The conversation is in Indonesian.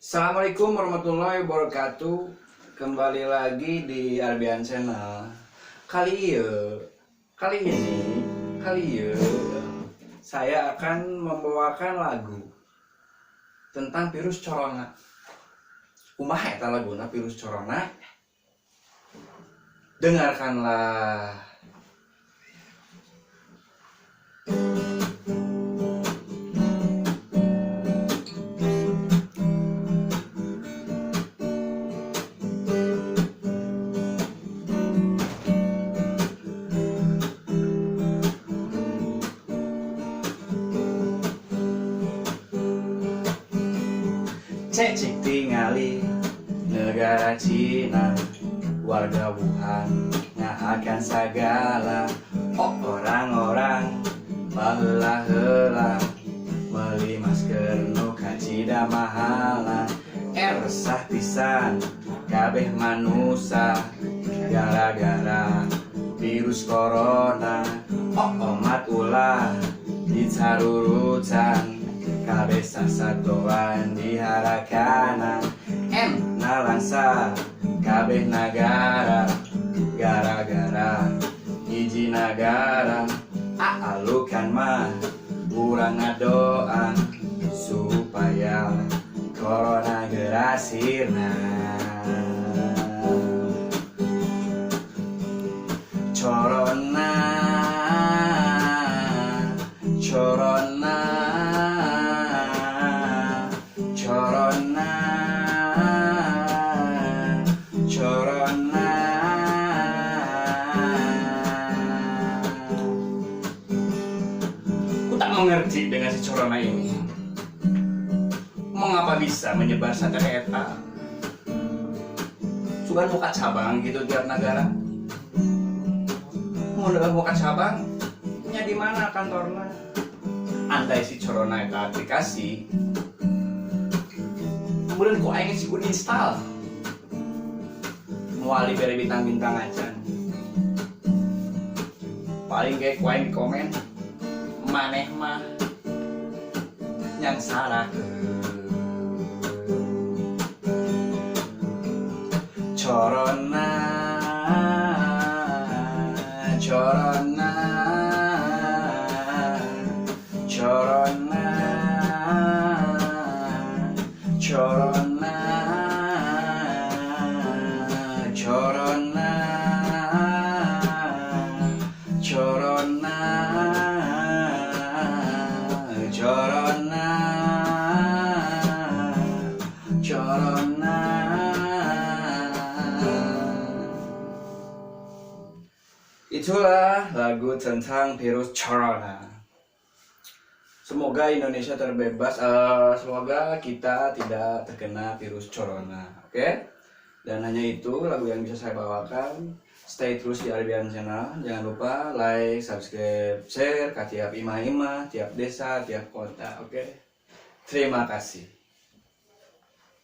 Assalamualaikum warahmatullahi wabarakatuh. Kembali lagi di Arbian Channel. Kali ini saya akan membawakan lagu tentang virus corona. Kumaha eta laguna virus corona? Dengarkanlah. Cek tingali negara Cina, warga Wuhan akan segala. Oh orang-orang baheula-heula meuli masker nu kacida mahala. Resah pisan kabeh manusa gara-gara virus corona. Oh umat ulah dicarurucan kabeh sasatoan diharakanan. Nalangsa kabeh nagara gara-gara hiji nagara. Alukan mah urang ngadoa supaya corona geura sirna. Corona corona corona corona. Ku tak mengerti dengan si corona ini. Mengapa bisa menyebar sampai eta? Sugan buka cabang gitu tiap negara. Mau udah buka cabang? Nya di mana kantornya? Andai si corona itu aplikasi, kemudian kok aing si kun install, muali bere bintang-bintang aja. Paling kayak ku aing di komen, maneh mah yang salah. Corona corona corona corona corona corona corona corona. Itulah lagu tentang virus corona. Semoga Indonesia terbebas, semoga kita tidak terkena virus corona, oke? Dan hanya itu lagu yang bisa saya bawakan. Stay terus di Arbian Channel. Jangan lupa like, subscribe, share ke tiap imah-imah, tiap desa, tiap kota, oke? Terima kasih.